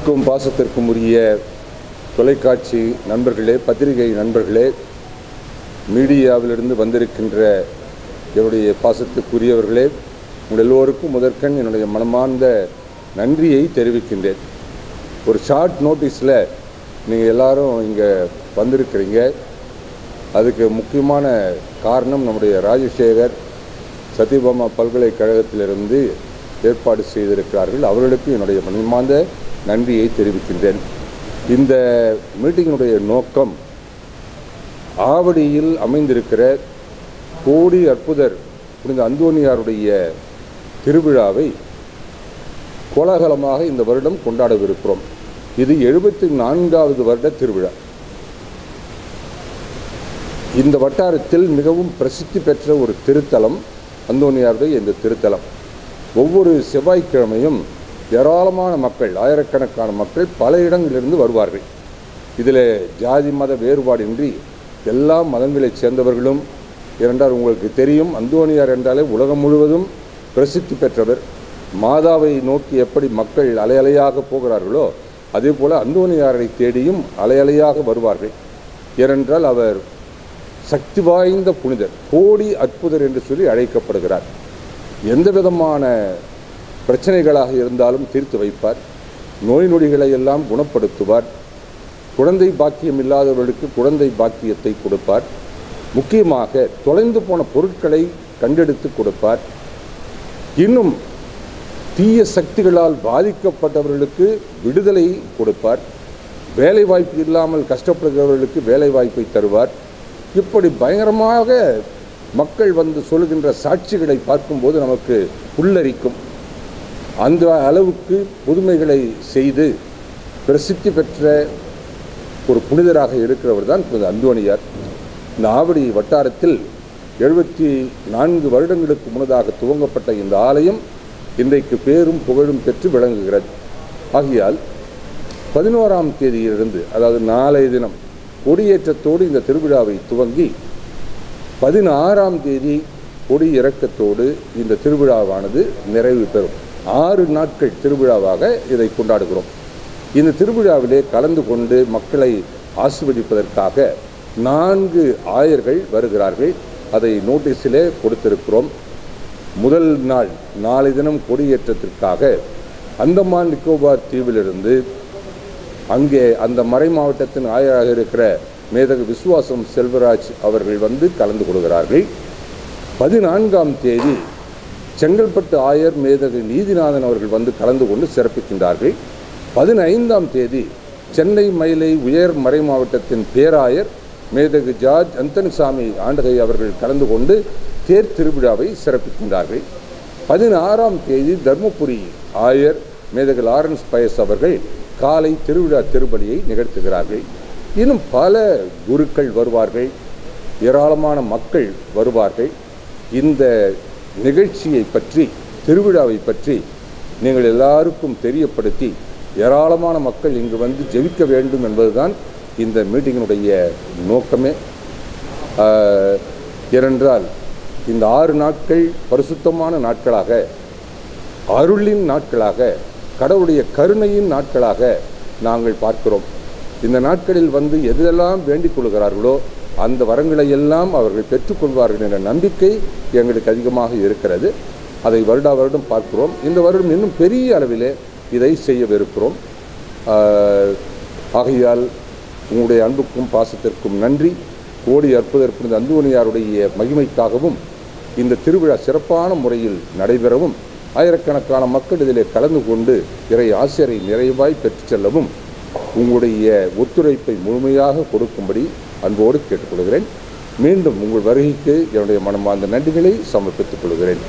அன்புக்கும் பாசத்திற்கும் உரிய தொலைக்காட்சி நண்பர்களே, பத்திரிகை நண்பர்களே, மீடியாவிலிருந்து வந்திருக்கின்ற என்னுடைய பாசத்துக்குரியவர்களே, உங்கள் எல்லோருக்கும் முதற்கண் என்னுடைய மனமார்ந்த நன்றியை தெரிவிக்கின்றேன். ஒரு ஷார்ட் நோட்டீஸில் நீங்கள் எல்லாரும் இங்கே வந்திருக்கிறீங்க. அதுக்கு முக்கியமான காரணம் நம்முடைய ராஜசேகர் சத்யபாமா பல்கலைக்கழகத்திலிருந்து ஏற்பாடு செய்திருக்கிறார்கள். அவர்களுக்கு என்னுடைய மனமார்ந்த நன்றியை தெரிவிக்கின்றேன். இந்த மீட்டிங்கினுடைய நோக்கம் ஆவடியில் அமைந்திருக்கிற கோடி அற்புதர் புனித அந்தோனியாருடைய திருவிழாவை கோலாகலமாக இந்த வருடம் கொண்டாடவிருக்கிறோம். இது 74வது வருட திருவிழா. இந்த வட்டாரத்தில் மிகவும் பிரசித்தி பெற்ற ஒரு திருத்தலம் அந்தோனியாருடைய இந்த திருத்தலம். ஒவ்வொரு செவ்வாய்க்கிழமையும் ஏராளமான மக்கள், ஆயிரக்கணக்கான மக்கள் பல இடங்களிலிருந்து வருவார்கள். இதில் ஜாதி மத வேறுபாடின்றி எல்லா மதங்களைச் சேர்ந்தவர்களும், ஏனென்றால் உங்களுக்கு தெரியும், அந்தோனியார் என்றாலே உலகம் முழுவதும் பிரசித்தி பெற்றவர். மாதாவை நோக்கி எப்படி மக்கள் அலையலையாக போகிறார்களோ அதே போல் அந்தோனியாரை தேடியும் அலையலையாக வருவார்கள். ஏனென்றால் அவர் சக்தி வாய்ந்த புனிதர், கோடி அற்புதர் என்று சொல்லி அழைக்கப்படுகிறார். எந்த விதமான பிரச்சனைகளாக இருந்தாலும் தீர்த்து வைப்பார். நோய் நொடிகளை எல்லாம் குணப்படுத்துவார். குழந்தை பாக்கியம் இல்லாதவர்களுக்கு குழந்தை பாக்கியத்தை கொடுப்பார். முக்கியமாக தொலைந்து போன பொருட்களை கண்டெடுத்து கொடுப்பார். இன்னும் தீய சக்திகளால் பாதிக்கப்பட்டவர்களுக்கு விடுதலை கொடுப்பார். வேலை வாய்ப்பு இல்லாமல் கஷ்டப்படுகிறவர்களுக்கு வேலை வாய்ப்பை தருவார். இப்படி பயங்கரமாக மக்கள் வந்து சொல்கின்ற சாட்சிகளை பார்க்கும்போது நமக்கு புல்லரிக்கும். அந்த அளவுக்கு புதுமைகளை செய்து பிரசித்தி பெற்ற ஒரு புனிதராக இருக்கிறவர் தான் புனித அந்தோனியார். இந்த ஆவடி வட்டாரத்தில் 74 வருடங்களுக்கு முன்னதாக துவங்கப்பட்ட இந்த ஆலயம் இன்றைக்கு பேரும் புகழும் பெற்று விளங்குகிறது. ஆகையால் 11ஆம் தேதியிலிருந்து, அதாவது நாளைய தினம் கொடியேற்றத்தோடு இந்த திருவிழாவை துவங்கி 16ஆம் தேதி கொடி இறக்கத்தோடு இந்த திருவிழாவானது நிறைவு பெறும். 6 நாட்கள் திருவிழாவாக இதை கொண்டாடுகிறோம். இந்த திருவிழாவிலே கலந்து கொண்டு மக்களை ஆசீர்வதிப்பதற்காக 4 ஆயர்கள் வருகிறார்கள். அதை நோட்டீஸிலே கொடுத்திருக்கிறோம். முதல் நாள் நாளை தினம் கொடியேற்றத்திற்காக அந்தமான் நிக்கோபார் தீவிலிருந்து அங்கே அந்த மறை மாவட்டத்தின் ஆயராக இருக்கிற மேதகு விசுவாசம் செல்வராஜ் அவர்கள் வந்து கலந்து கொள்கிறார்கள். 14ஆம் தேதி செங்கல்பட்டு ஆயர் மேதகு நீதிநாதன் அவர்கள் வந்து கலந்து கொண்டு சிறப்பிக்கின்றார்கள். 15ஆம் தேதி சென்னை மயிலை உயர் மறை மாவட்டத்தின் பேராயர் மேதகு ஜார்ஜ் அந்தனிசாமி ஆண்டகை அவர்கள் கலந்து கொண்டு தேர் திருவிழாவை சிறப்பிக்கின்றார்கள். 16ஆம் தேதி தர்மபுரி ஆயர் மேதகு லாரன்ஸ் பயஸ் அவர்கள் காலை திருவிழா திருப்பலியை நிகழ்த்துகிறார்கள். இன்னும் பல குருக்கள் வருவார்கள், ஏராளமான மக்கள் வருவார்கள். இந்த நிகழ்ச்சியை பற்றி, திருவிழாவை பற்றி நீங்கள் எல்லாருக்கும் தெரியப்படுத்தி ஏராளமான மக்கள் இங்கு வந்து ஜெபிக்க வேண்டும் என்பதுதான் இந்த மீட்டிங்கினுடைய நோக்கமே. ஏனென்றால் இந்த 6 நாட்கள் பரிசுத்தமான நாட்களாக, அருளின் நாட்களாக, கடவுளுடைய கருணையின் நாட்களாக நாங்கள் பார்க்கிறோம். இந்த நாட்களில் வந்து எதெல்லாம் வேண்டிக் கொள்கிறார்களோ அந்த வரங்களை எல்லாம் அவர்கள் பெற்றுக்கொள்வார்கள் என்ற நம்பிக்கை எங்களுக்கு அதிகமாக இருக்கிறது. அதை வருடா வருடம் பார்க்கிறோம். இந்த வருடம் இன்னும் பெரிய அளவிலே இதை செய்யவிருக்கிறோம். ஆகையால் உங்களுடைய அன்புக்கும் பாசத்திற்கும் நன்றி. கோடி அற்புதர் புனித அந்தோனியாருடைய மகிமைக்காகவும் இந்த திருவிழா சிறப்பான முறையில் நடைபெறவும், ஆயிரக்கணக்கான மக்கள் இதிலே கலந்து கொண்டு இறை ஆசிரியரை நிறைவாய் பெற்றுச் செல்லவும் உங்களுடைய ஒத்துழைப்பை முழுமையாக கொடுக்கும்படி அன்போடு கேட்டுக்கொள்கிறேன். மீண்டும் உங்கள் வருகைக்கு என்னுடைய மனமார்ந்த நன்றிகளை சமர்ப்பித்துக் கொள்கிறேன்.